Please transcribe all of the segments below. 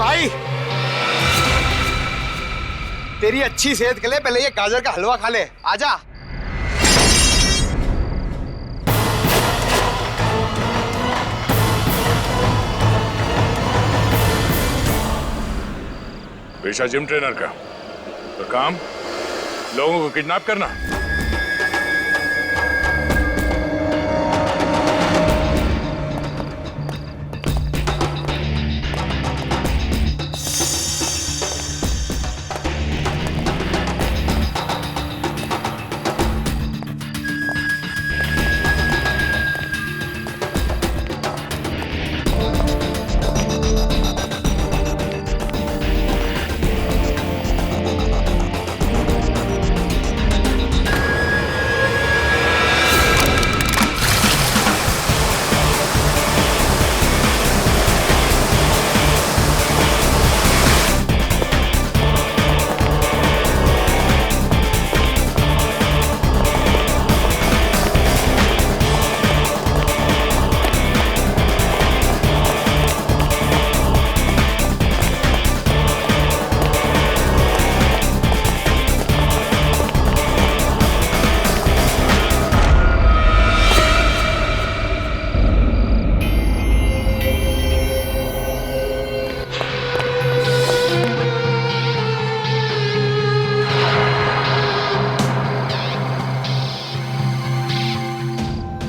भाई, तेरी अच्छी सेहत के लिए पहले ये गाजर का हलवा खा ले। आजा। पेशा जिम ट्रेनर का, तो काम लोगों को किडनैप करना।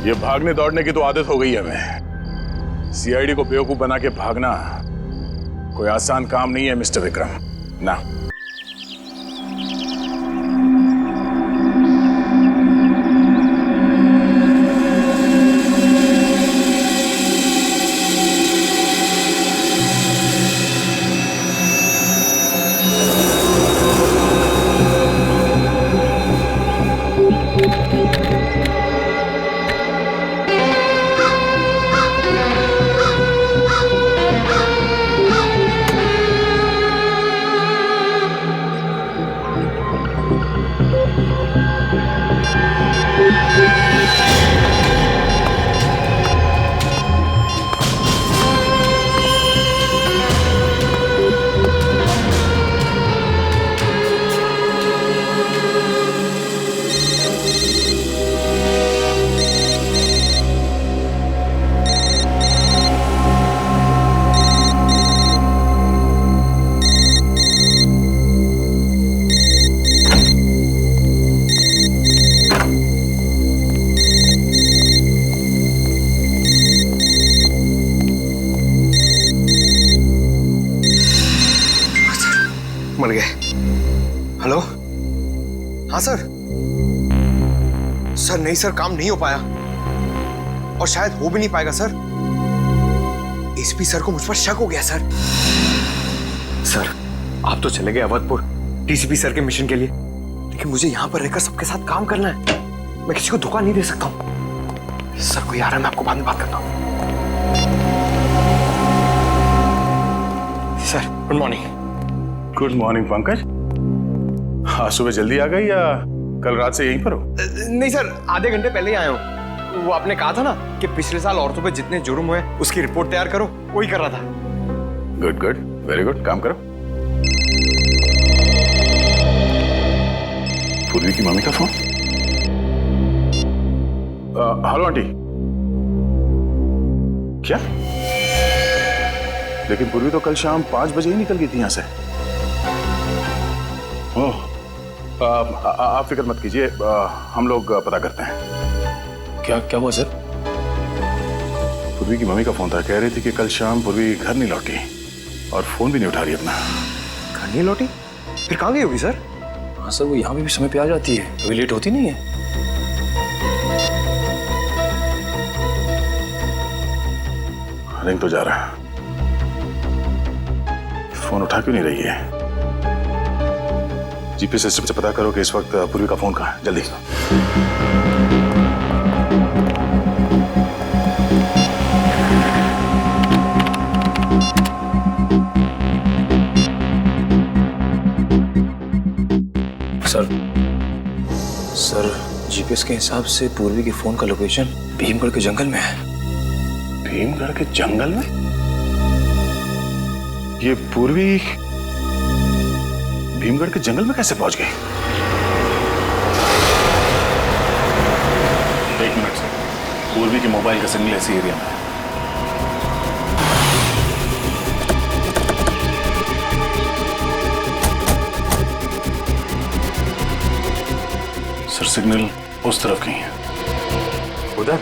ये भागने दौड़ने की तो आदत हो गई है हमें। सीआईडी को बेवकूफ बना के भागना कोई आसान काम नहीं है मिस्टर विक्रम, ना। मर गए। हेलो, हाँ सर। सर नहीं सर, काम नहीं हो पाया और शायद हो भी नहीं पाएगा सर। एसपी सर को मुझ पर शक हो गया सर। सर आप तो चले गए अवधपुर डीसीपी सर के मिशन के लिए, लेकिन मुझे यहां पर रहकर सबके साथ काम करना है। मैं किसी को धोखा नहीं दे सकता हूं। सर कोई आ रहा है, मैं आपको बाद में बात करता हूं। Sir good morning. Good morning Pankaj. आज सुबह जल्दी आ गई या कल रात से यहीं पर हो? नहीं सर, आधे घंटे पहले ही आया हूँ। वो आपने कहा था ना कि पिछले साल औरतों पे जितने जुर्म हुए उसकी रिपोर्ट तैयार करो, वही कर रहा था। गुड गुड, वेरी गुड, काम करो। पूर्वी की मम्मी का फोन। Hello aunty. क्या? लेकिन पूर्वी तो कल शाम 5 बजे ही निकल गई थी यहां से। ओह, आप फिक्र मत कीजिए, हम लोग पता करते हैं। क्या क्या हुआ सर? पूर्वी की मम्मी का फोन था, कह रही थी कि कल शाम पूर्वी घर नहीं लौटी और फोन भी नहीं उठा रही अपना। घर नहीं लौटी? फिर कहाँ गई होगी सर? हाँ सर, वो यहाँ भी समय पे आ जाती है, कभी लेट होती नहीं है। रिंग तो जा रहा है, फोन उठा क्यों नहीं रही है? जीपीएस सिस्टम से पता करो कि इस वक्त पूर्वी का फोन कहाँ है, जल्दी। सर जीपीएस के हिसाब से पूर्वी के फोन का लोकेशन भीमगढ़ के जंगल में है। भीमगढ़ के जंगल में? ये पूर्वी भीमगढ़ के जंगल में कैसे पहुंच गई? एक मिनट से, पूर्वी के मोबाइल का सिग्नल ऐसी एरिया में है। सर सिग्नल उस तरफ कहीं है। उधर?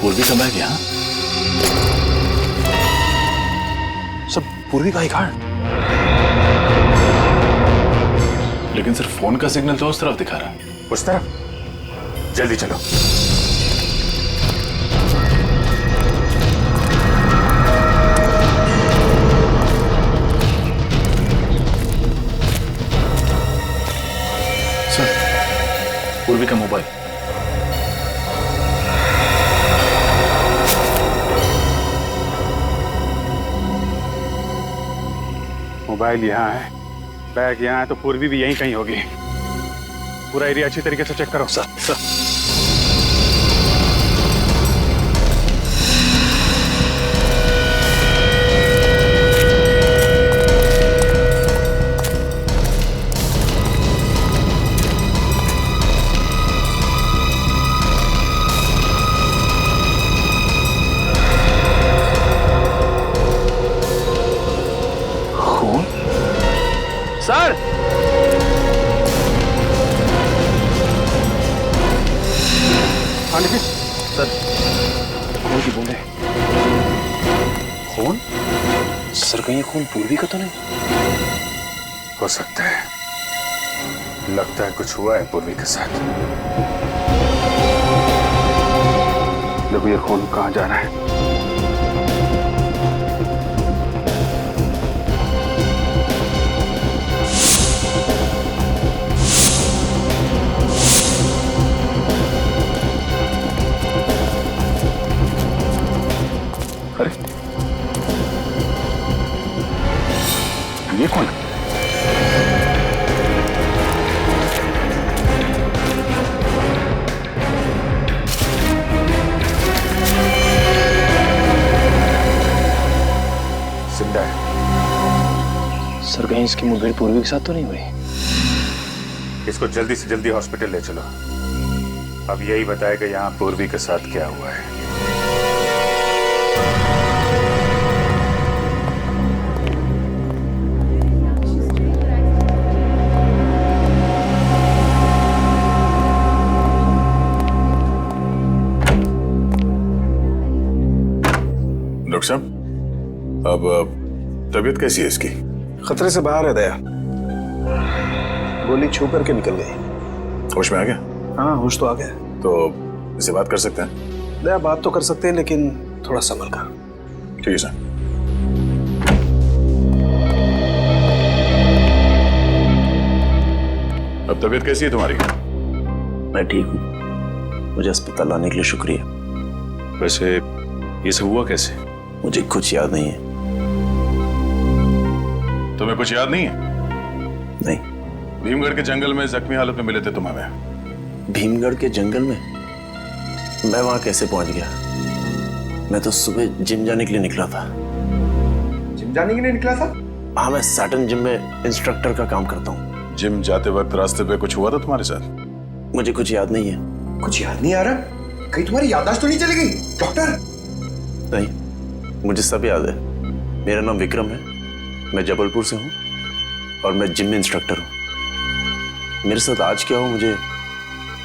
पूर्वी का बैग यहाँ? सब पूर्वी का ही कार्ड। लेकिन सिर्फ फोन का सिग्नल तो उस तरफ दिखा रहा है। उस तरफ? जल्दी चलो। सर, पूर्वी का मोबाइल। मोबाइल यहाँ है, बैग यहाँ है, तो पूर्वी भी यहीं कहीं होगी। पूरा एरिया अच्छी तरीके से चेक करो। सर। सर हाँ लिखिए। सर खून की बूंदे। खून? सर कहीं खून पूर्वी का तो नहीं? हो सकता है, लगता है कुछ हुआ है पूर्वी के साथ। देखो ये खून कहाँ जा रहा है। अरे ये कौन है? जिंदा है। सर कहीं इसकी मुठभेड़ पूर्वी के साथ तो नहीं हुई? इसको जल्दी से जल्दी हॉस्पिटल ले चलो। अब यही बताएगा यहाँ पूर्वी के साथ क्या हुआ है। डॉक्टर साहब, अब तबीयत कैसी है इसकी? खतरे से बाहर है दया। गोली छू करके निकल गई। होश में आ गया? हाँ होश तो आ गया। तो इसे बात कर सकते हैं? दया बात तो कर सकते हैं लेकिन थोड़ा संभल कर। ठीक है सर। अब तबीयत कैसी है तुम्हारी? मैं ठीक हूँ। मुझे अस्पताल आने के लिए शुक्रिया। वैसे ये सब हुआ कैसे? मुझे कुछ याद नहीं है। तुम्हें कुछ याद नहीं है? नहीं। भीमगढ़ के जंगल में जख्मी हालत में मिले थे तुम हमें। भीमगढ़ के जंगल में? मैं वहां कैसे पहुंच गया? मैं तो सुबह जिम जाने के लिए निकला था। जिम जाने के लिए निकला था? हाँ, मैं सैटर्न जिम में इंस्ट्रक्टर का काम करता हूँ। जिम जाते वक्त रास्ते पे कुछ हुआ था तुम्हारे साथ? मुझे कुछ याद नहीं है। कुछ याद नहीं आ रहा? कहीं तुम्हारी याददाश्त तो नहीं चली गई डॉक्टर? नहीं, मुझे सब याद है। मेरा नाम विक्रम है, मैं जबलपुर से हूँ और मैं जिम में इंस्ट्रक्टर हूँ। मेरे साथ आज क्या हो मुझे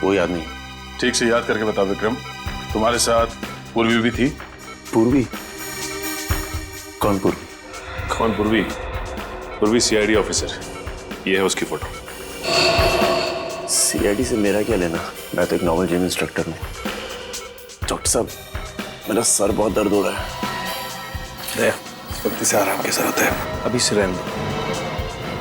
वो याद नहीं। ठीक से याद करके बता विक्रम, तुम्हारे साथ पूर्वी भी थी? पूर्वी? कौन पूर्वी? कौन पूर्वी? पूर्वी सीआईडी ऑफिसर। ये है उसकी फोटो। सीआईडी से मेरा क्या लेना? मैं तो एक नॉर्मल जिम इंस्ट्रक्टर हूँ। डॉक्टर साहब, मेरा सर बहुत दर्द हो रहा है। दया वक्त से आराम की जरूरत है। अभी से रहने दो।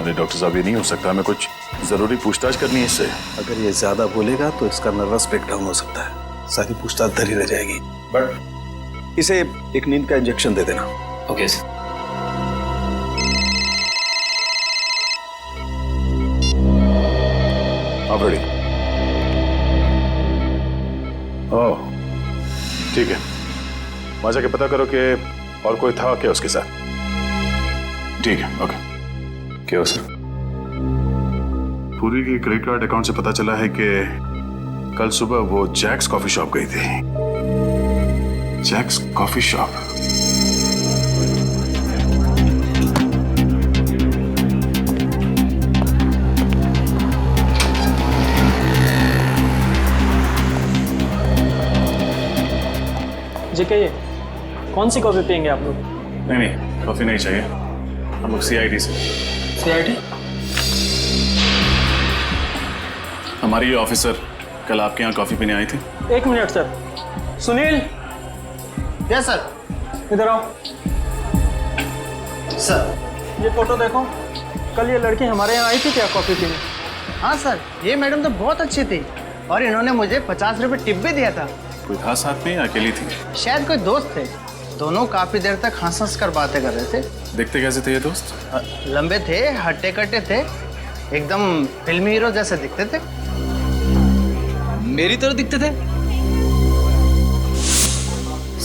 अरे डॉक्टर साहब, ये नहीं हो सकता, हमें कुछ जरूरी पूछताछ करनी है इससे। अगर ये ज्यादा बोलेगा तो इसका नर्वस ब्रेकडाउन हो सकता है, सारी पूछताछ धरी रह जाएगी। बट इसे एक नींद का इंजेक्शन दे देना। Okay sir. आप रेडी? ओह ठीक है, वहां जाके पता करो कि और कोई था क्या उसके साथ। ठीक है, ओके। क्या हो सर? पूरी की क्रेडिट कार्ड अकाउंट से पता चला है कि कल सुबह वो जैक्स कॉफी शॉप गई थी। Jacques coffee shop? जी कहिए, कौन सी कॉफ़ी पियेंगे आप लोग? नहीं नहीं, कॉफी नहीं चाहिए, हम लोग सीआईडी से। सीआईडी? हमारी ये ऑफिसर कल आपके यहाँ कॉफी पीने आई थी। 1 minute sir. Sunil, yes sir. इधर आओ। सर, ये फोटो देखो, कल ये लड़की हमारे यहाँ आई थी क्या कॉफ़ी पीने? हाँ सर, ये मैडम तो बहुत अच्छी थी और इन्होंने मुझे 50 रुपये टिप भी दिया था। कोई था साथ में या अकेली थी? शायद कोई दोस्त थे, दोनों काफी देर तक हंस कर बातें कर रहे थे। देखते कैसे थे ये दोस्त? लंबे थे, हट्टे कट्टे थे, एकदम फिल्मी हीरो जैसे दिखते थे। मेरी तरह दिखते थे।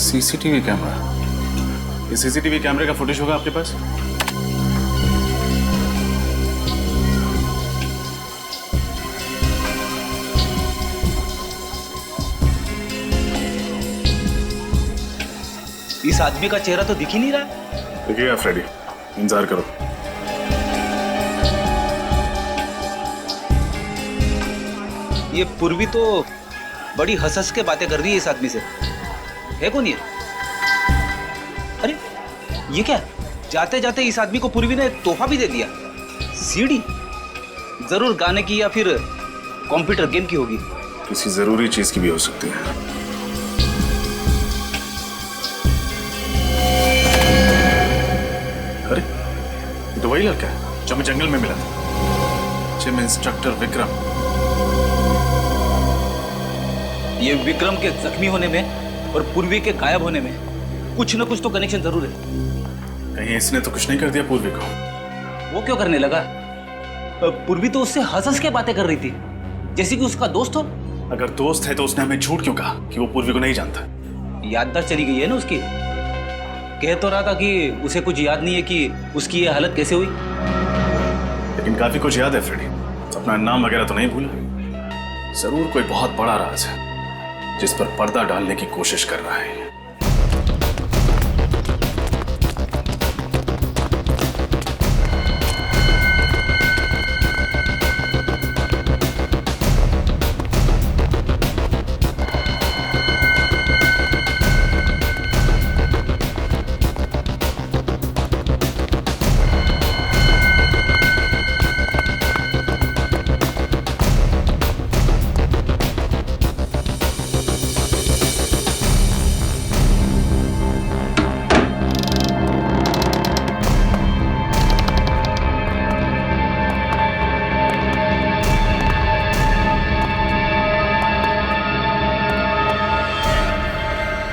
CCTV camera? ये सीसीटीवी कैमरे का फुटेज होगा आपके पास? इस आदमी का चेहरा तो दिख ही नहीं रहा। देखिएगा फ्रेडी, इंतजार करो। ये पूर्वी तो बड़ी हंस के बातें कर रही है इस आदमी से। है कौन ये? अरे ये क्या, जाते जाते इस आदमी को पूर्वी ने तोहफा भी दे दिया। सीडी जरूर गाने की या फिर कंप्यूटर गेम की होगी। किसी जरूरी चीज की भी हो सकती है। अरे ये तो वही लड़का है जो हमें जंगल में मिला था, जिम इंस्ट्रक्टर विक्रम। ये विक्रम के जख्मी होने में और पूर्वी के गायब होने में कुछ न कुछ तो कनेक्शन जरूर है। कहीं इसने तो कुछ नहीं कर दिया पूर्वी को? वो क्यों करने लगा? पूर्वी तो उससे हंस के बातें कर रही थी, जैसे कि उसका दोस्त हो। अगर दोस्त है तो उसने हमें झूठ क्यों कहा कि वो पूर्वी को नहीं जानता? याददाश्त चली गई है ना उसकी। कह तो रहा था कि उसे कुछ याद नहीं है कि उसकी ये हालत कैसे हुई। लेकिन काफी कुछ याद है फ्रेडी, अपना नाम वगैरह तो नहीं भूला। जरूर कोई बहुत बड़ा राज है जिस पर पर्दा डालने की कोशिश कर रहा है।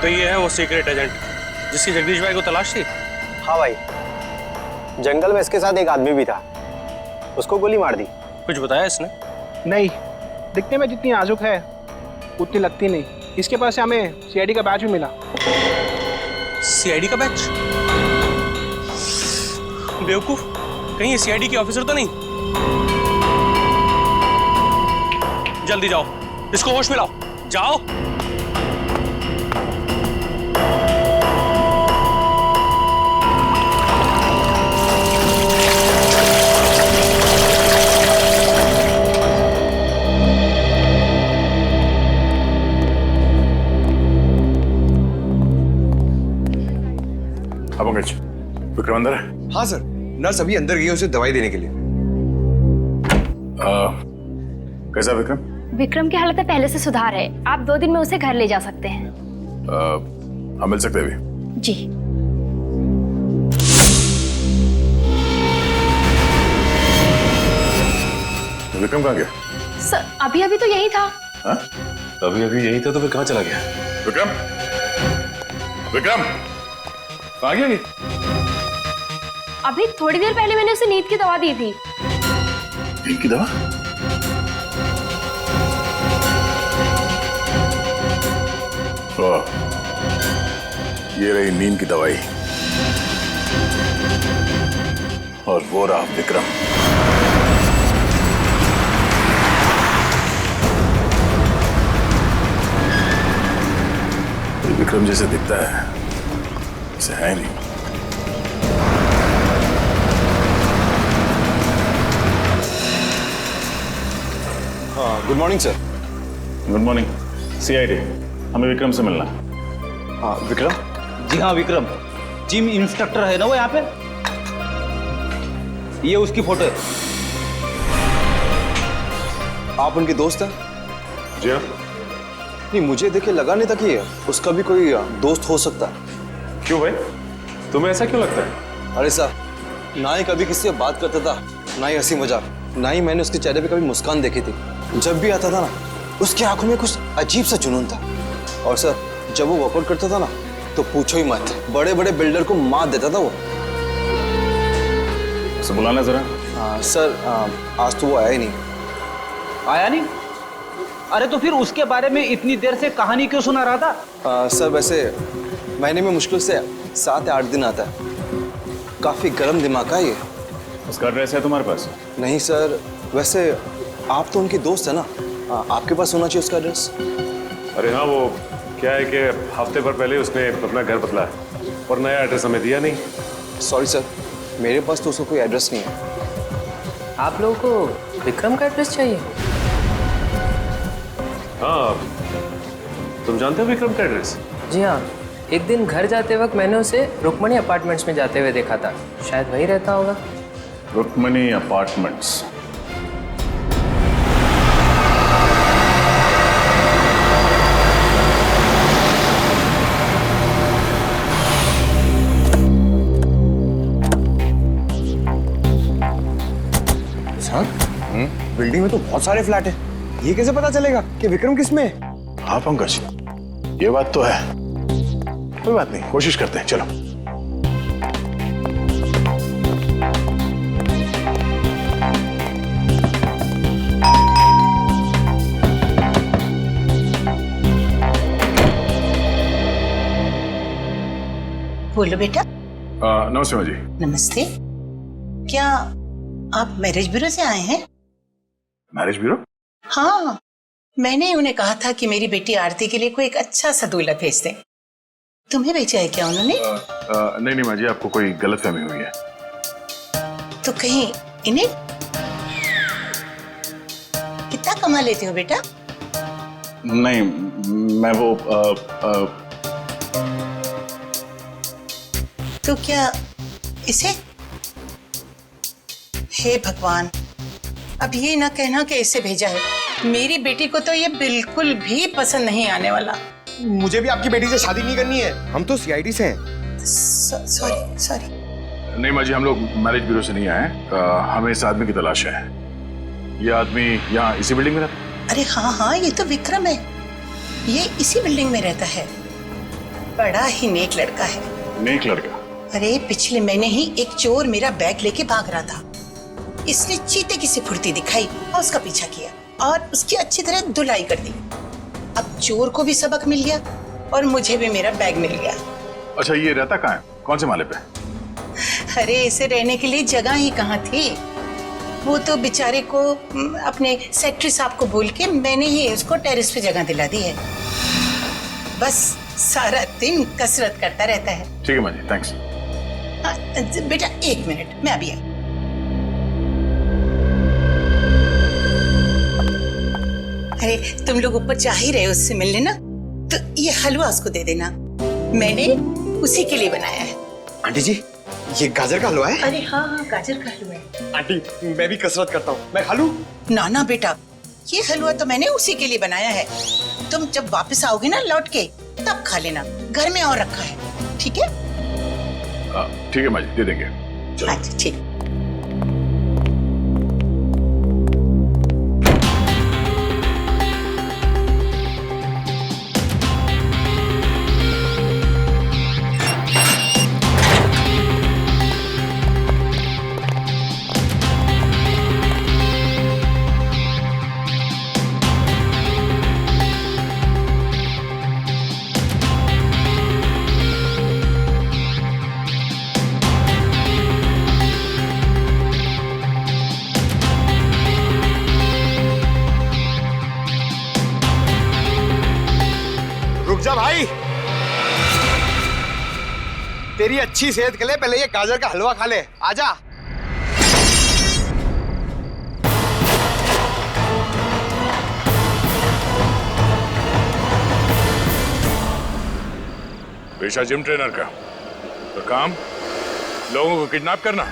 तो ये है वो सीक्रेट एजेंट जिसकी जगदीश भाई को तलाश थी। हाँ भाई, जंगल में इसके साथ एक आदमी भी था, उसको गोली मार दी। कुछ बताया इसने? नहीं, दिखने में जितनी नाजुक है उतनी लगती नहीं। इसके पास से हमें सीआईडी का बैच भी मिला। सीआईडी का बैच? बेवकूफ, कहीं ये सीआईडी के ऑफिसर तो नहीं? जल्दी जाओ, इसको होश में लाओ, जाओ। अब अंग्रेज विक्रम अंदर है? हाँ सर, नर्स अभी अंदर गई है उसे दवाई देने के लिए। कैसा विक्रम? विक्रम की हालत में पहले से सुधार है। आप 2 दिन में उसे घर ले जा सकते हैं। हम मिल सकते हैं अभी? जी। विक्रम कहाँ गया? सर अभी अभी तो यही था। हाँ? अभी अभी यही था तो फिर कहाँ चला गया? विक्रम, विक्रम कहाँ गया ये? अभी थोड़ी देर पहले मैंने उसे नींद की दवा दी थी। नींद की दवा? ये रही नींद की दवाई और वो रहा विक्रम। विक्रम जैसे दिखता है ऐसे है नहीं। हाँ, good morning sir. Good morning. CID, हमें विक्रम से मिलना है। हाँ विक्रम? जी हाँ विक्रम, जिम इंस्ट्रक्टर है ना वो यहाँ पे। ये उसकी फोटो है। आप उनके दोस्त हैं? जी हाँ। नहीं, मुझे देखे लगा नहीं था कि उसका भी कोई दोस्त हो सकता है। क्यों भाई, तुम्हें ऐसा क्यों लगता है? अरे साहब, ना ही कभी किसी से बात करता था, ना ही हंसी मजाक, ना ही मैंने उसके चेहरे पे कभी मुस्कान देखी थी। जब भी आता था ना, उसकी आंखों में कुछ अजीब सा जुनून था। और सर, जब वो वर्कआउट करता था ना, तो पूछो ही मत, बड़े बड़े बिल्डर को मात देता था वो। उसे बुलाना जरा। सर, आज तो वो आया ही नहीं। आया नहीं? अरे तो फिर उसके बारे में इतनी देर से कहानी क्यों सुना रहा था? सर वैसे महीने में मुश्किल से 7 या 8 दिन आता है। काफी गर्म दिमाग का ये। उसका एड्रेस है तुम्हारे पास? नहीं सर, वैसे आप तो उनके दोस्त है ना, आपके पास होना चाहिए उसका एड्रेस। अरे हाँ, वो क्या है कि हफ्ते भर पहले उसने अपना घर बदला है और नया एड्रेस हमें दिया नहीं। सॉरी सर, मेरे पास तो उसका कोई एड्रेस नहीं है। आप लोगों को विक्रम का एड्रेस चाहिए? हाँ, तुम जानते हो विक्रम का एड्रेस? जी हाँ, एक दिन घर जाते वक्त मैंने उसे रुक्मणी अपार्टमेंट्स में जाते हुए देखा था। शायद वही रहता होगा। रुक्मणी अपार्टमेंट्स? बिल्डिंग में तो बहुत सारे फ्लैट है, ये कैसे पता चलेगा कि विक्रम किस में है? हाँ पंकज, ये बात तो है। कोई बात नहीं, कोशिश करते हैं, चलो। बोलो बेटा। नमस्ते माँ जी। नमस्ते। क्या आप मैरिज ब्यूरो से आए हैं? Marriage bureau? हाँ, मैंने उन्हें कहा था कि मेरी बेटी आरती के लिए कोई एक अच्छा सा दूल्हा भेज दें। तुम्हें भेजा है क्या उन्होंने? नहीं माँ जी, आपको कोई गलतफहमी हुई है। तो कहीं इन्हें? कितना कमा लेते हो बेटा? नहीं, मैं वो तो क्या इसे? हे भगवान, अब ये ना कहना कि इसे भेजा है। मेरी बेटी को तो ये बिल्कुल भी पसंद नहीं आने वाला। मुझे भी आपकी बेटी से शादी नहीं करनी है, हम तो सीआईडी से हैं। Sorry sorry. नहीं माँ जी, हम लोग मैरिज ब्यूरो से नहीं आए। हमें इस आदमी की तलाश है। ये आदमी यहाँ इसी बिल्डिंग में रहता है? अरे हाँ हाँ, ये तो विक्रम है। ये इसी बिल्डिंग में रहता है। बड़ा ही नेक लड़का है। नेक लड़का? अरे पिछले महीने ही एक चोर मेरा बैग लेके भाग रहा था। इसने चीते की सी फुर्ती दिखाई और उसका पीछा किया और उसकी अच्छी तरह धुलाई कर दी। अब चोर को भी सबक मिल गया और मुझे भी मेरा बैग मिल गया। अच्छा, ये रहता कहाँ है? कौन से माले पे? अरे इसे रहने के लिए जगह ही कहाँ थी। वो तो बेचारे को अपने सेक्रेटरी साहब को बोल के मैंने ही उसको टेरेस पे जगह दिला दी है। बस सारा दिन कसरत करता रहता है। ठीक है माँ जी, थैंक्स। बेटा 1 मिनट, मैं अभी आई। अरे तुम लोग ऊपर जा ही रहे हो उससे मिलने ना, तो ये हलवा उसको दे देना, मैंने उसी के लिए बनाया है। आंटी जी, ये गाजर का हलवा है? अरे हाँ हाँ, गाजर का हलवा है। आंटी, मैं भी कसरत करता हूँ, मैं खा लूं? ना ना बेटा, ये हलवा तो मैंने उसी के लिए बनाया है। तुम जब वापस आओगे ना लौट के, तब खा लेना, घर में और रखा है। ठीक है? ठीक है माँ जी, दे देंगे। अच्छा ठीक। तेरी अच्छी सेहत के लिए पहले ये गाजर का हलवा खा ले। आजा। पेशा जिम ट्रेनर का तो काम लोगों को किडनैप करना।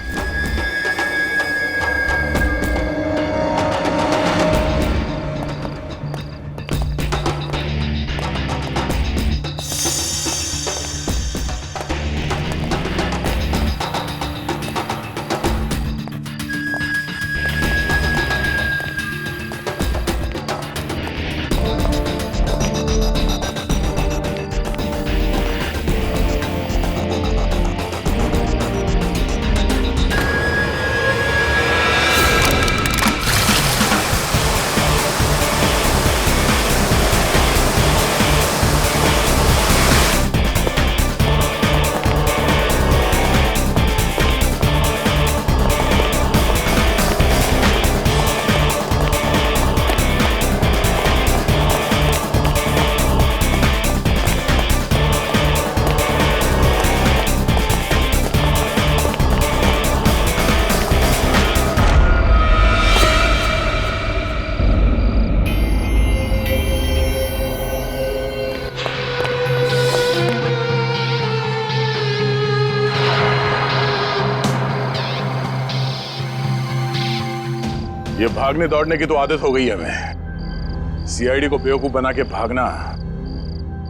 ये भागने दौड़ने की तो आदत हो गई है हमें। सीआईडी को बेवकूफ बना के भागना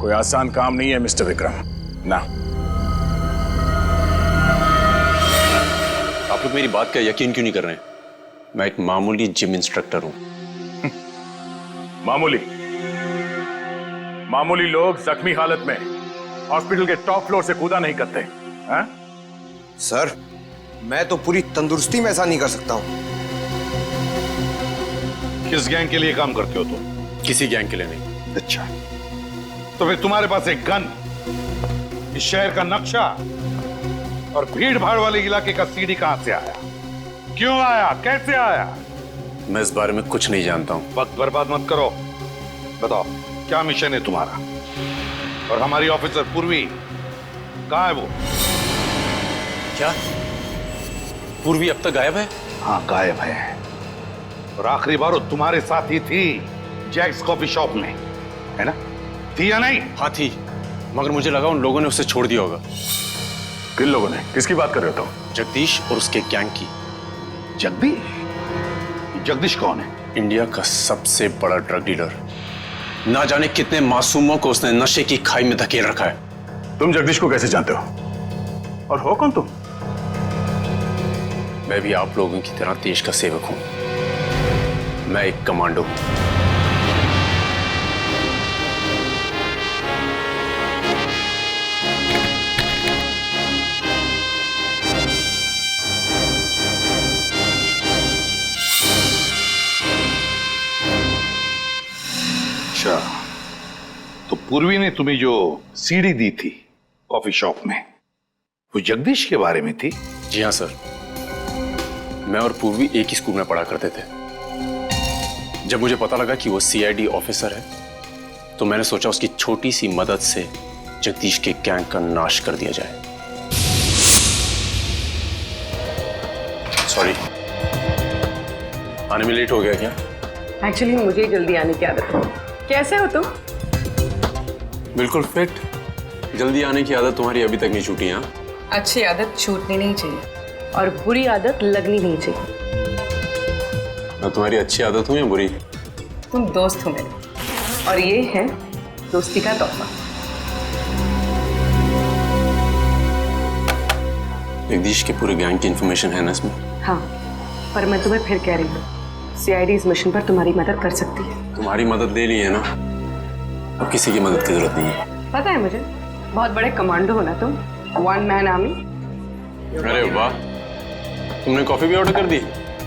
कोई आसान काम नहीं है मिस्टर विक्रम। ना, आप लोग मेरी बात का यकीन क्यों नहीं कर रहे हैं? मैं एक मामूली जिम इंस्ट्रक्टर हूं। मामूली लोग जख्मी हालत में हॉस्पिटल के टॉप फ्लोर से कूदा नहीं करते हैं? सर, मैं तो पूरी तंदुरुस्ती में ऐसा नहीं कर सकता हूं। किस गैंग के लिए काम करते हो तुम? किसी गैंग के लिए नहीं। अच्छा, तो फिर तुम्हारे पास एक गन, इस शहर का नक्शा और भीड़ भाड़ वाले इलाके का सीडी कहां से आया? क्यों आया? कैसे आया? मैं इस बारे में कुछ नहीं जानता हूं। वक्त बर्बाद मत करो, बताओ क्या मिशन है तुम्हारा? और हमारी ऑफिसर पूर्वी कहां है वो? क्या पूर्वी अब तक गायब है? हाँ, गायब है। और आखिरी बार वो तुम्हारे साथ ही थी जैक्स कॉफी शॉप में, है ना? थी या नहीं? हाँ थी, मगर मुझे लगा उन लोगों ने उसे छोड़ दिया होगा। किन लोगों ने? किसकी बात कर रहे हो तुम? जगदीश और उसके गैंग की। जगदीश? जगदीश कौन है? इंडिया का सबसे बड़ा ड्रग डीलर। ना जाने कितने मासूमों को उसने नशे की खाई में धकेल रखा है। तुम जगदीश को कैसे जानते हो? और हो कौन तुम? मैं भी आप लोगों की तरह देश का सेवक हूं। मैं एक कमांडो हूं। अच्छा, तो पूर्वी ने तुम्हें जो सीडी दी थी कॉफी शॉप में, वो जगदीश के बारे में थी? जी हाँ सर, मैं और पूर्वी एक ही स्कूल में पढ़ा करते थे। जब मुझे पता लगा कि वो सीआईडी ऑफिसर है, तो मैंने सोचा उसकी छोटी सी मदद से जगदीश के गैंग का नाश कर दिया जाए। सॉरी, आने में लेट हो गया क्या? एक्चुअली मुझे जल्दी आने की आदत है। कैसे हो तुम? बिल्कुल फिट। जल्दी आने की आदत तुम्हारी अभी तक नहीं छूटी। हाँ, अच्छी आदत छूटनी नहीं चाहिए और बुरी आदत लगनी नहीं चाहिए। मैं तुम्हारी अच्छी आदत हूँ या बुरी? तुम दोस्त हो मेरे, और ये है दोस्ती का तोहफा। जगदीश के पूरे गैंग की इंफॉर्मेशन है ना इसमें? हाँ, पर मैं तुम्हें फिर कह रही हूँ, सीआईडी इस मिशन पर तुम्हारी मदद कर सकती है। तुम्हारी मदद ले ली है ना, अब किसी की मदद की जरूरत नहीं है। पता है मुझे, बहुत बड़े कमांडो हो ना तुम, वन मैन आर्मी। अरे वाह, तुमने कॉफी भी ऑर्डर कर दी?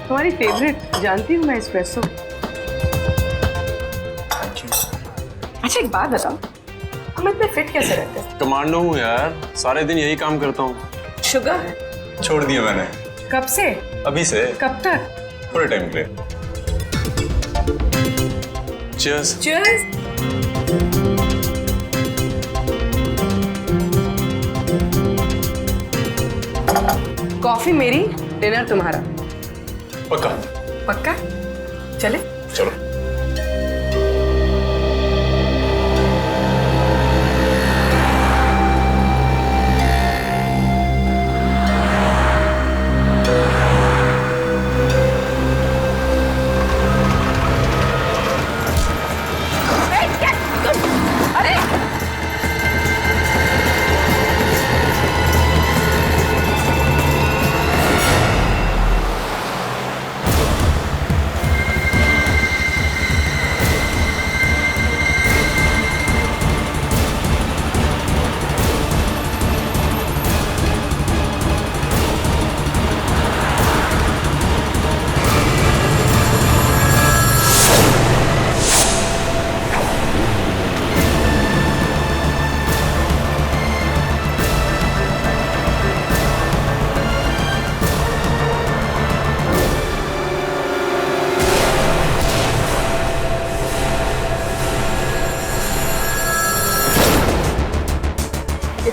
तुम्हारी फेवरेट, जानती हूँ मैं, एस्प्रेसो। अच्छा एक बात बताओ, हम इतने फिट कैसे रहते हैं? कमांडो हूँ यार, सारे दिन यही काम करता हूँ। शुगर छोड़ दिया मैंने। कब से? अभी से। कब तक? थोड़े टाइम के लिए। Cheers. Cheers. कॉफी मेरी, डिनर तुम्हारा। पक्का? पक्का? चले? चलो।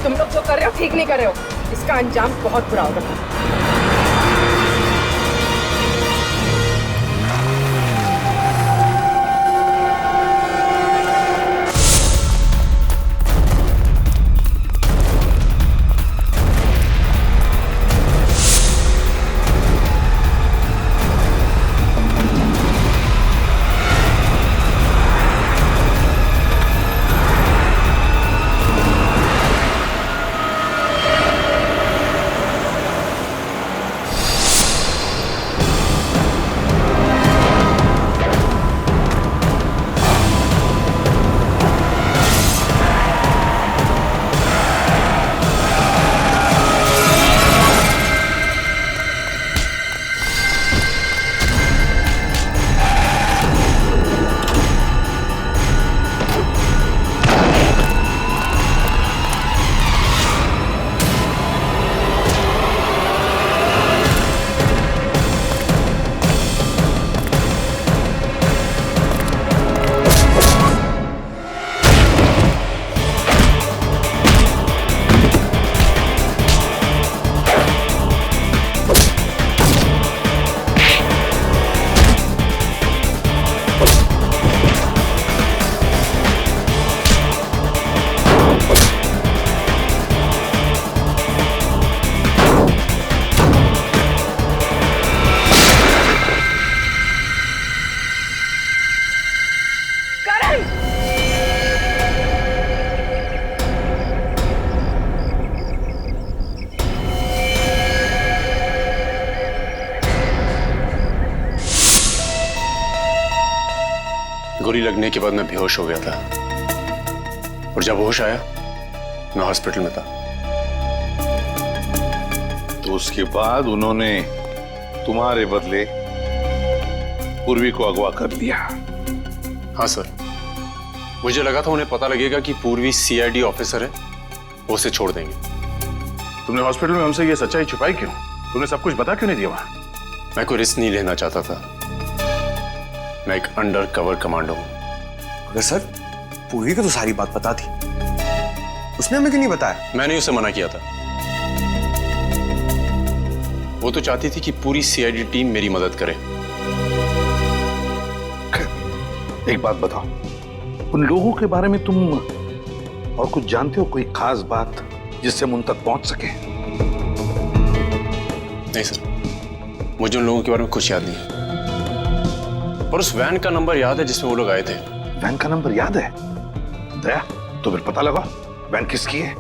तुम लोग जो कर रहे हो ठीक नहीं कर रहे हो, इसका अंजाम बहुत बुरा होगा। गोली लगने के बाद मैं बेहोश हो गया था और जब होश आया मैं हॉस्पिटल में था। तो उसके बाद उन्होंने तुम्हारे बदले पूर्वी को अगवा कर लिया? हाँ सर, मुझे लगा था उन्हें पता लगेगा कि पूर्वी सीआईडी ऑफिसर है, वो उसे छोड़ देंगे। तुमने हॉस्पिटल में हमसे ये सच्चाई छुपाई क्यों? तुमने सब कुछ बता क्यों नहीं दिया वहां? मैं कोई रिस्क नहीं लेना चाहता था। मैं एक अंडर कवर कमांडो हूं। अगर सर पूर्वी को तो सारी बात पता थी, उसने हमें क्यों नहीं बताया? मैंने उसे मना किया था। वो तो चाहती थी कि पूरी सीआईडी टीम मेरी मदद करे। एक बात बताओ, उन लोगों के बारे में तुम और कुछ जानते हो? कोई खास बात जिससे हम उन तक पहुंच सके? नहीं सर, मुझे उन लोगों के बारे में कुछ याद नहीं है, पर उस वैन का नंबर याद है जिसमें वो लोग आए थे। वैन का नंबर याद है? दया, तो फिर पता लगा वैन किसकी है।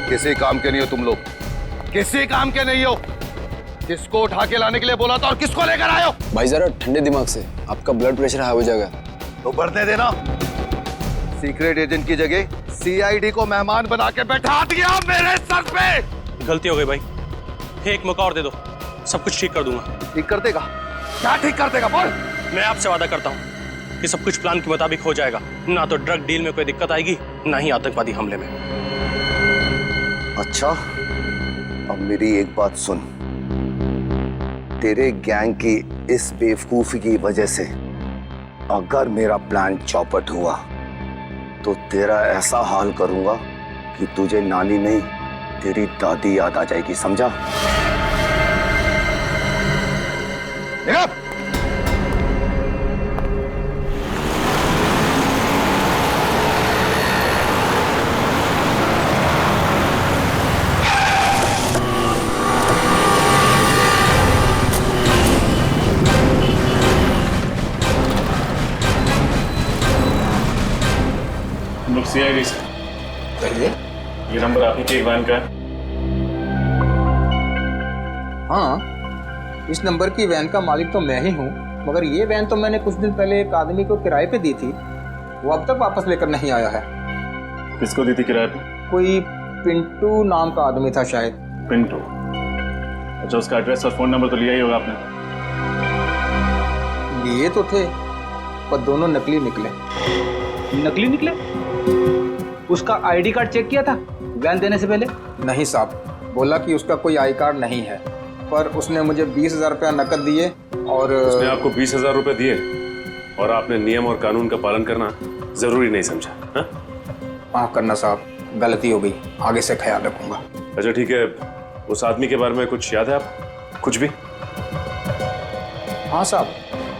किसी काम के नहीं हो तुम लोग, किसी काम के नहीं हो। किसको उठा के लाने के लिए बोला था और किसको लेकर आए हो? भाई जरा ठंडे दिमाग से, आपका ब्लड प्रेशर हाई हो जाएगा। तो बढ़ने देना। सीक्रेट एजेंट की जगह सीआईडी को मेहमान बना के बैठा दिया मेरे सर पे। गलती हो गई भाई, एक मौका और दे दो, सब कुछ ठीक कर दूंगा। ठीक कर देगा? क्या ठीक कर देगा बोल? मैं आपसे वादा करता हूँ कि सब कुछ प्लान के मुताबिक हो जाएगा। ना तो ड्रग डील में कोई दिक्कत आएगी, ना ही आतंकवादी हमले में। अच्छा, अब मेरी एक बात सुन। तेरे गैंग की इस बेवकूफी की वजह से अगर मेरा प्लान चौपट हुआ तो तेरा ऐसा हाल करूंगा कि तुझे नानी नहीं तेरी दादी याद आ जाएगी, समझा? हम लोग सीआईडी से। ये नंबर आप ही के एक वैन का है? हाँ, इस नंबर की वैन का मालिक तो मैं ही हूँ, मगर ये वैन तो मैंने कुछ दिन पहले एक आदमी को किराए पे दी थी। वो अब तक वापस लेकर नहीं आया है। किसको दी थी किराए पे? कोई पिंटू नाम का आदमी था शायद। पिंटू? अच्छा, उसका एड्रेस और फोन नंबर तो लिया ही होगा आपने? लिए तो थे, पर दोनों नकली निकले। नकली निकले? उसका आईडी कार्ड चेक किया था वैन देने से पहले? नहीं साहब, बोला कि उसका कोई आई कार्ड नहीं है, पर उसने मुझे 20,000 रुपया नकद दिए और उसने आपको 20,000 रुपए दिए और आपने नियम और कानून का पालन करना जरूरी नहीं समझा? हाँ? माफ करना साहब, गलती हो गई, आगे से ख्याल रखूंगा। अच्छा ठीक है, उस आदमी के बारे में कुछ याद है आप? कुछ भी? हाँ साहब,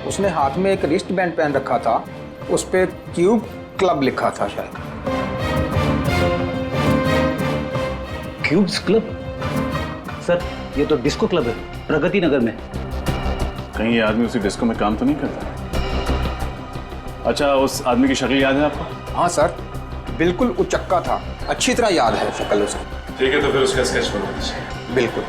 उसने हाथ में एक रिस्ट बैंड पहन रखा था, उस पे क्यूब क्लब लिखा था शायद। Cubes club? सर, ये तो डिस्को क्लब है, प्रगति नगर में। कहीं ये आदमी उसी डिस्को में काम तो नहीं करता? अच्छा, उस आदमी की शक्ल याद है आपको? हाँ सर, बिल्कुल उचक्का था, अच्छी तरह याद है शक्ल उसकी। ठीक है, तो फिर उसका स्केच बना दीजिए। बिल्कुल।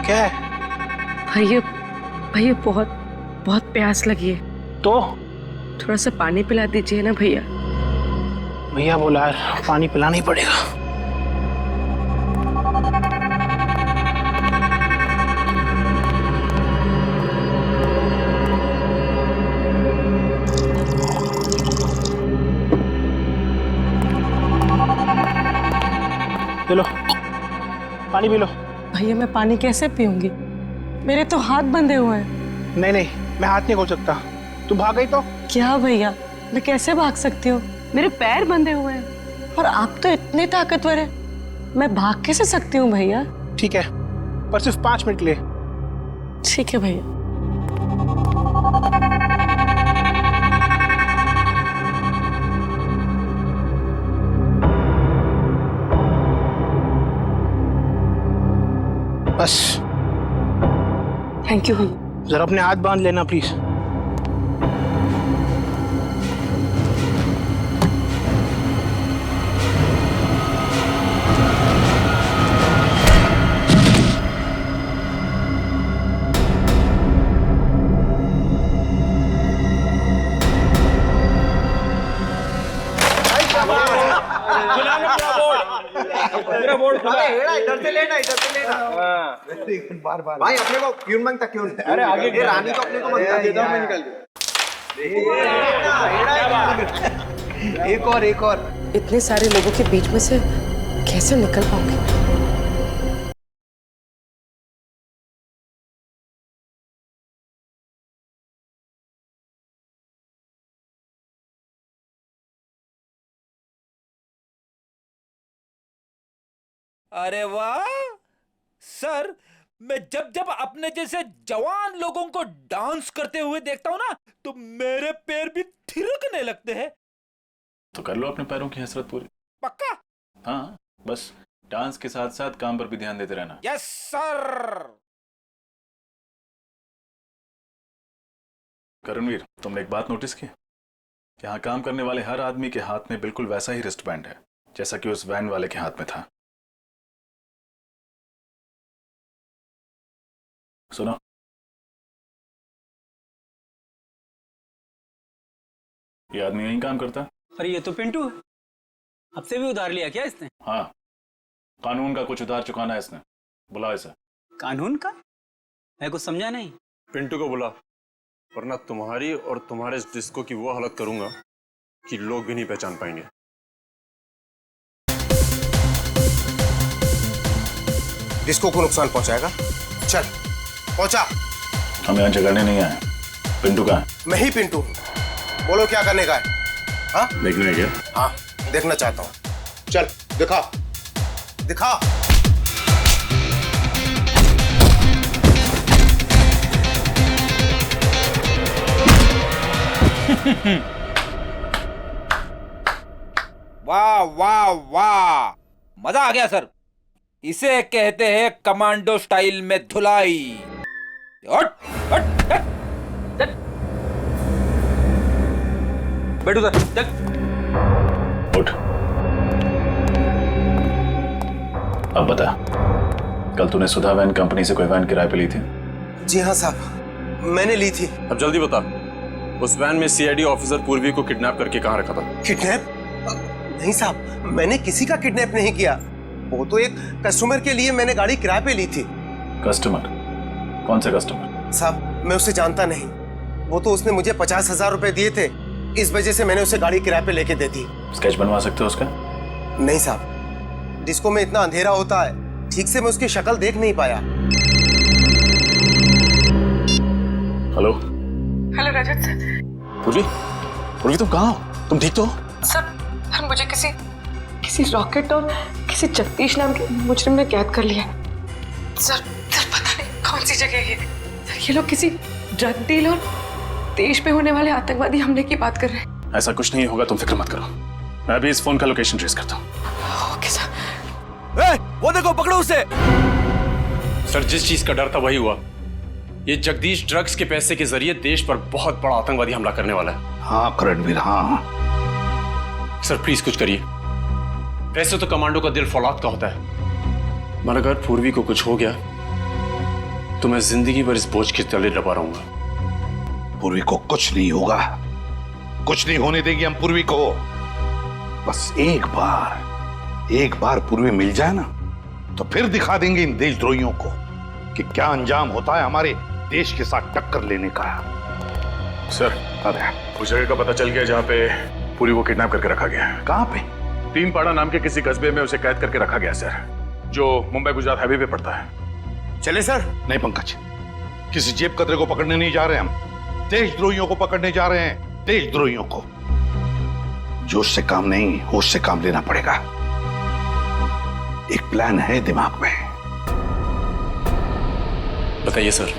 क्या है? भैया भैया बहुत बहुत प्यास लगी है, तो थोड़ा सा पानी पिला दीजिए ना भैया। भैया बोला पानी पिलाना ही पड़ेगा। ले लो, पानी पी लो। भैया मैं पानी कैसे पीऊंगी, मेरे तो हाथ बंधे हुए हैं। नहीं नहीं, मैं हाथ नहीं खोल सकता। तू भाग गई तो? क्या भैया, मैं कैसे भाग सकती हूँ, मेरे पैर बंधे हुए हैं और आप तो इतने ताकतवर हैं, मैं भाग कैसे सकती हूँ भैया? ठीक है, पर सिर्फ 5 मिनट के लिए। ठीक है भैया। बस। थैंक यू भैया। जरा अपने हाथ बांध लेना प्लीज। इधर से लेना, इधर से लेना। बार बार भाई, अपने को क्यों मांगता? क्यों? अरे आगे रानी तो अपने को मांगता। देता हूं मैं, निकाल दे। एक और। इतने सारे लोगों के बीच में से कैसे निकल पाऊंगी? अरे वाह सर, मैं जब जब अपने जैसे जवान लोगों को डांस करते हुए देखता हूं ना, तो मेरे पैर भी थिरकने लगते हैं। तो कर लो अपने पैरों की हसरत पूरी। पक्का? हाँ, बस डांस के साथ साथ काम पर भी ध्यान देते रहना। Yes sir. करणवीर, तुमने एक बात नोटिस की? यहाँ काम करने वाले हर आदमी के हाथ में बिल्कुल वैसा ही रिस्ट बैंड है जैसा कि उस वैन वाले के हाथ में था। सुनो, ये आदमी यहीं काम करता है? अरे ये तो पिंटू है। आपसे भी उधार लिया क्या इसने? हाँ, कानून का कुछ उधार चुकाना है इसने। बुला इसे। कानून का? मैं कुछ समझा नहीं। पिंटू को बुला, वरना तुम्हारी और तुम्हारे इस डिस्को की वो हालत करूंगा कि लोग भी नहीं पहचान पाएंगे। डिस्को को नुकसान पहुंचाएगा? चल पहुंचा। हम यहाँ झगड़ने नहीं आए। पिंटू कहाँ है? मैं ही पिंटू हूं। बोलो क्या करने का है? हाँ देखने क्या? हाँ देखना चाहता हूँ। चल दिखा दिखा। वाह वाह वाह, मजा आ गया सर। इसे कहते हैं कमांडो स्टाइल में धुलाई। हट हट हट। बैठो सर। चल उठ। अब बता, कल तूने सुधा वैन कंपनी से कोई वैन किराए पे ली थी? जी हाँ साहब, मैंने ली थी। अब जल्दी बता, उस वैन में सीआईडी ऑफिसर पूर्वी को किडनैप करके कहाँ रखा था? किडनैप? नहीं साहब, मैंने किसी का किडनैप नहीं किया। वो तो एक कस्टमर के लिए मैंने गाड़ी किराए पे ली थी। कस्टमर? कौन से कस्टमर? साहब मैं उसे जानता नहीं। वो तो उसने मुझे 50,000 रुपए दिए थे, इस वजह से मैंने उसे गाड़ी किराए पे लेके दे दी। स्केच बनवा सकते हो उसका? नहीं साहब, डिस्को में इतना अंधेरा होता है, ठीक से मैं उसकी शक्ल देख नहीं पाया। हेलो हेलो रजत सर। पूर्वी, पूर्वी तुम कहाँ हो? तुम ठीक तो हो? सर मुझे किसी रॉकेट और किसी जगदीश नाम के मुजरिम ने कैद कर लिया। सर पता नहीं कौन सी जगह है ये। सर ये लोग किसी ड्रग डील और देश पे होने वाले आतंकवादी हमले की बात कर रहे हैं। ऐसा कुछ नहीं होगा, तुम फिक्र मत करो। मैं अभी इस फोन का लोकेशन ट्रेस करता हूँ। Okay sir. वो देखो, पकड़ो उसे। सर जिस चीज का डर था वही हुआ। ये जगदीश ड्रग्स के पैसे के जरिए देश पर बहुत बड़ा आतंकवादी हमला करने वाला है। हाँ रणवीर, हाँ। सर प्लीज कुछ करिए। वैसे तो कमांडो का दिल फौलाद का होता है, मगर अगर पूर्वी को कुछ हो गया तो मैं जिंदगी भर इस बोझ के तले दबा रहूंगा। पूर्वी को कुछ नहीं होगा, कुछ नहीं होने देगी हम पूर्वी को। बस एक बार पूर्वी मिल जाए ना, तो फिर दिखा देंगे इन देशद्रोहियों को कि क्या अंजाम होता है हमारे देश के साथ टक्कर लेने का। सर उस जगह का पता चल गया जहाँ पे पूरी को किडनैप करके रखा गया है। कहाँ पे? तीनपाड़ा नाम के किसी कस्बे में उसे कैद करके रखा गया सर, जो मुंबई गुजरात हाईवे पे पड़ता है। चले सर? नहीं पंकज, किसी जेब कतरे को पकड़ने नहीं जा रहे हम, देशद्रोहियों को पकड़ने जा रहे हैं। देशद्रोहियों को। जोश से काम नहीं, होश से काम लेना पड़ेगा। एक प्लान है दिमाग में। बताइए सर।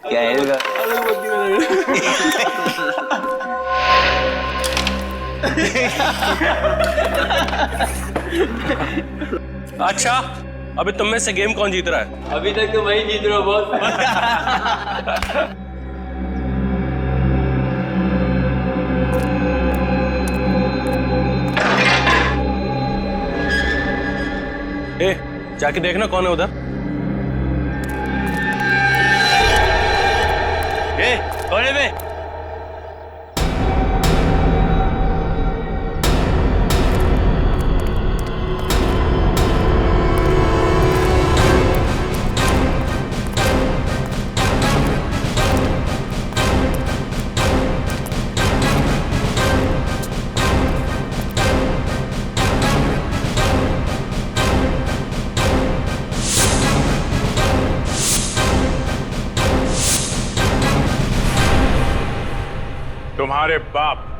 क्या है इसका? अच्छा, अभी तुम में से गेम कौन जीत रहा है? अभी तक तो वही जीत रहा हो बॉस। ए, जाके देखना कौन है उधर। ए, कोने में। तुम्हारे बाप।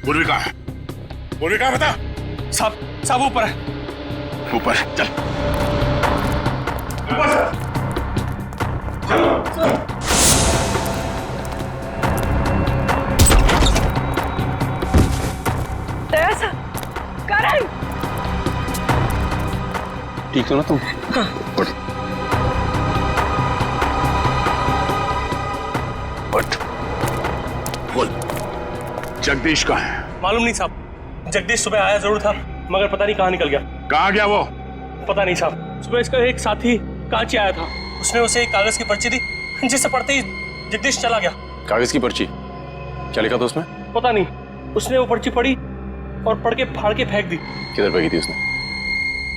पूर्वी कहाँ है? पूर्वी कहाँ बता? साहब ऊपर है। ऊपर चल। ऐसा करण, ठीक हो ना तुम? उठ। उठ। बोल, जगदीश कहाँ है? मालूम नहीं साहब। जगदीश सुबह आया जरूर था, मगर पता नहीं कहाँ निकल गया। कहाँ गया वो? पता नहीं साहब। सुबह इसका एक साथी कांची आया था, उसने उसे एक कागज की पर्ची दी, जिसे पढ़ते ही जगदीश चला गया। कागज की पर्ची? क्या लिखा था उसमें? पता नहीं, उसने वो पर्ची पढ़ी और पढ़ के फाड़ के फेंक दी। किधर फेंकी थी उसने?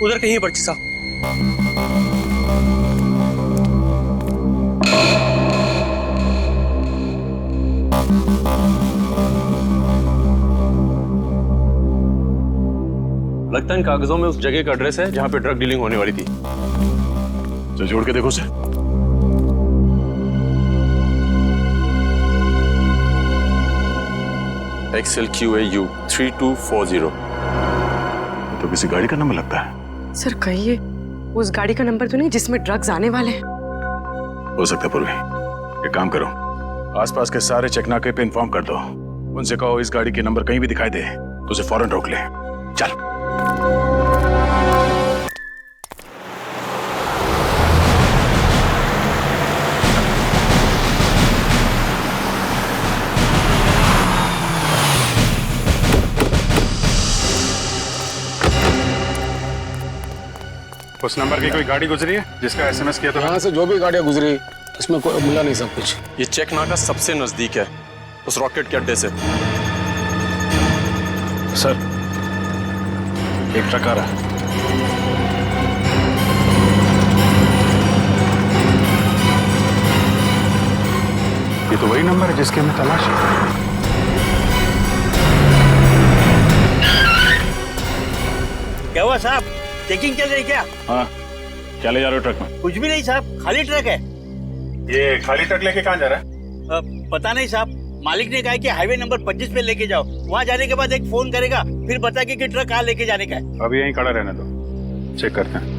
उधर कहीं है पर्ची साहब। लगता है इन कागजों में उस जगह का एड्रेस है जहां पे ड्रग डीलिंग होने वाली थी। तो जोड़ के देखो उसे। XLQAU 3240। तो किसी गाड़ी का नंबर लगता है। सर कहिए उस गाड़ी का नंबर तो नहीं जिसमें ड्रग्स आने वाले हैं? हो सकता है पूर्वी। एक काम करो, आसपास के सारे चेकनाके पे इन्फॉर्म कर दो। उनसे कहो इस गाड़ी के नंबर कहीं भी दिखाई दे तो उसे फौरन रोक ले। चल। उस नंबर की कोई गाड़ी गुजरी है जिसका SMS किया था? यहाँ से जो भी गाड़ियाँ गुजरी उसमें कोई मिला नहीं सब कुछ। ये चेक नाका सबसे नजदीक है उस रॉकेट के अड्डे से। सर, एक ट्रक आ रहा है। ये तो वही नंबर है जिसकी हमें तलाश है। क्या हुआ साहब? चेकिंग चल रही क्या? हाँ, क्या ले जा रहे हो ट्रक में? कुछ भी नहीं साहब, खाली ट्रक है। ये खाली ट्रक लेके कहाँ जा रहा है? पता नहीं साहब, मालिक ने कहा कि हाईवे नंबर 25 पे लेके जाओ। वहाँ जाने के बाद एक फोन करेगा, फिर बताएगा कि ट्रक कहाँ लेके जाने का है। अभी यहीं खड़ा रहने दो, चेक करते हैं।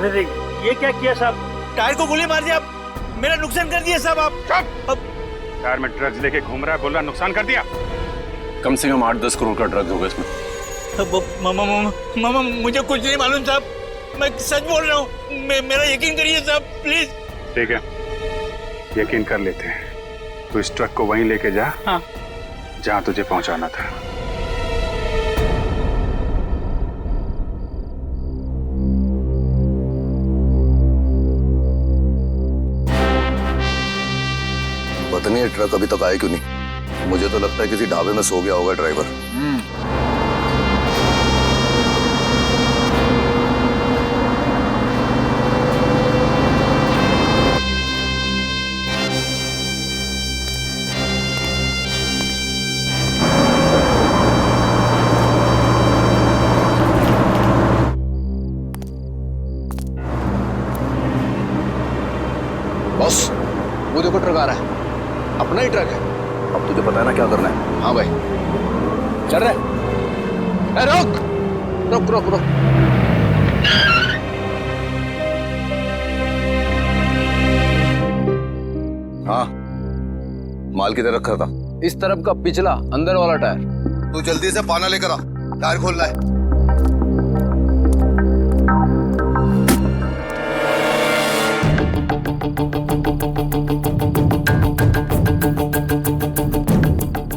अरे ये क्या किया साहब? टायर को गोली मार दिया, मेरा नुकसान कर दिया साहब आप। टायर में ड्रग्स लेके घूम रहा है, बोल रहा नुकसान कर दिया। कम से कम 8-10 करोड़ का ड्रग्स होगा इसमें। मामा मुझे कुछ नहीं मालूम साहब, मैं सच बोल रहा हूँ। मेरा यकीन करिए साहब प्लीज। ठीक है, यकीन कर लेते हैं। तो इस ट्रक को वहीं लेके जा। हाँ। जहाँ तुझे पहुँचाना था। पता नहीं ये ट्रक अभी तक आया क्यों नहीं। मुझे तो लगता है किसी ढाबे में सो गया होगा ड्राइवर। रुक रुक रुक रुक। हाँ, माल किधर रखा था? इस तरफ का पिछला अंदर वाला टायर। तू जल्दी से पाना लेकर आ, टायर खोलना है।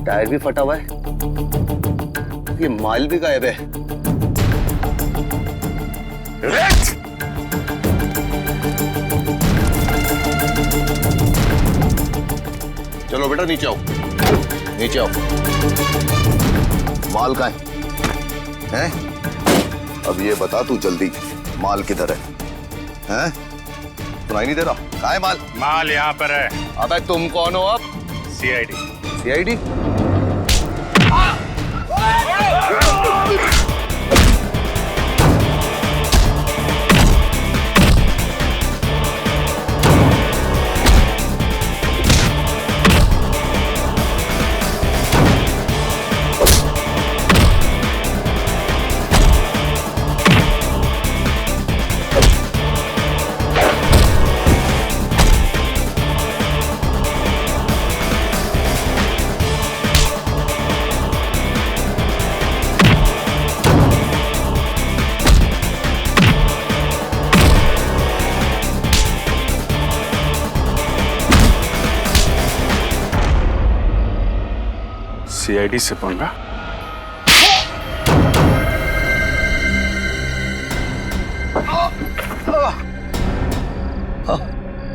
टायर भी फटा हुआ है, ये माल भी गायब है। चलो बेटा नीचे आओ, नीचे आओ। माल कहाँ है? हैं? अब ये बता तू जल्दी, माल किधर है? हैं? सुनाई नहीं दे रहा? कहाँ है माल? माल यहाँ पर है। अबे तुम कौन हो अब? सीआईडी। सीआईडी? सीआईडी से पंगा?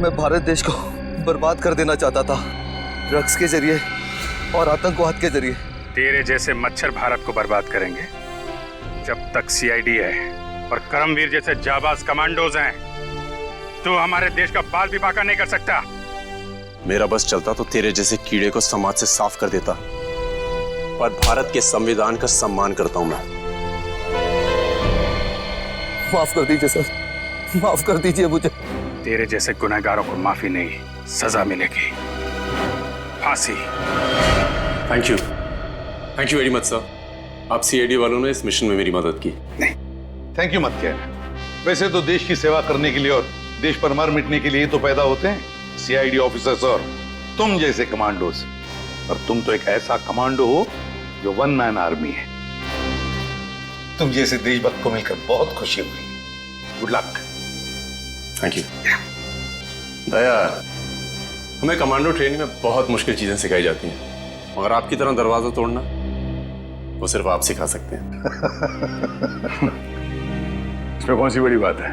मैं भारत देश को बर्बाद कर देना चाहता था, ड्रग्स के जरिए और आतंकवाद के जरिए। तेरे जैसे मच्छर भारत को बर्बाद करेंगे। जब तक सीआईडी है और करमवीर जैसे जाबाज कमांडोज हैं, तू हमारे देश का बाल भी बाका नहीं कर सकता। मेरा बस चलता तो तेरे जैसे कीड़े को समाज से साफ कर देता, पर भारत के संविधान का सम्मान करता हूं मैं। माफ कर दीजिए सर, माफ कर दीजिए मुझे। तेरे जैसे गुनहगारों को माफी नहीं, सजा मिलेगी, फांसी। Thank you very much sir. आप सीआईडी वालों ने इस मिशन में मेरी मदद की। नहीं, थैंक यू मत कहना। वैसे तो देश की सेवा करने के लिए और देश पर मार मिटने के लिए तो पैदा होते हैं सीआईडी ऑफिसर्स और तुम जैसे कमांडोज। और तुम तो एक ऐसा कमांडो हो जो वन मैन आर्मी है। तुम जैसे देशभक्त को मिलकर बहुत खुशी हुई। Good luck. Thank you. Daya, हमें कमांडो ट्रेनिंग में बहुत मुश्किल चीजें सिखाई जाती हैं, मगर आपकी तरह दरवाजा तोड़ना वो सिर्फ आप सिखा सकते हैं। इसमें कौन सी बड़ी बात है?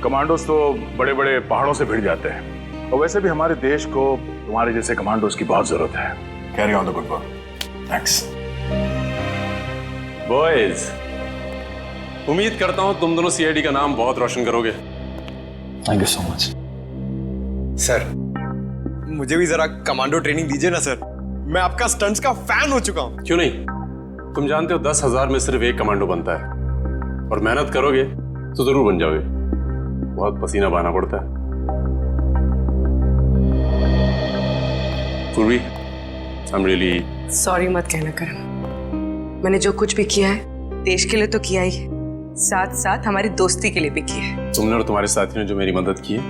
कमांडोज तो बड़े बड़े पहाड़ों से भिड़ जाते हैं, और वैसे भी हमारे देश को तुम्हारे जैसे कमांडोज की बहुत जरूरत है। Carry on the good work. Thanks boys. उम्मीद करता हूं तुम दोनों सीआईडी का नाम बहुत रोशन करोगे। Thank you so much sir. मुझे भी जरा कमांडो ट्रेनिंग दीजिए ना सर, मैं आपका स्टंट्स का फैन हो चुका हूं। क्यों नहीं? तुम जानते हो 10,000 में सिर्फ एक कमांडो बनता है, और मेहनत करोगे तो जरूर बन जाओगे। बहुत पसीना बहाना पड़ता है। पूर्वी, आई एम रियली सॉरी मत कहना करण, मैंने जो कुछ भी किया है देश के लिए तो किया ही, साथ साथ हमारी दोस्ती के लिए भी किया है। तुमने और तुम्हारे साथी ने जो मेरी मदद की है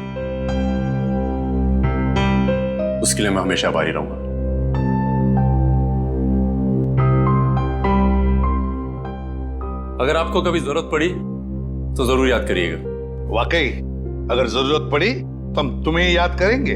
उसके लिए मैं हमेशा आभारी रहूंगा। अगर आपको कभी जरूरत पड़ी तो जरूर याद करिएगा। वाकई, अगर जरूरत पड़ी तो हम तुम्हें याद करेंगे।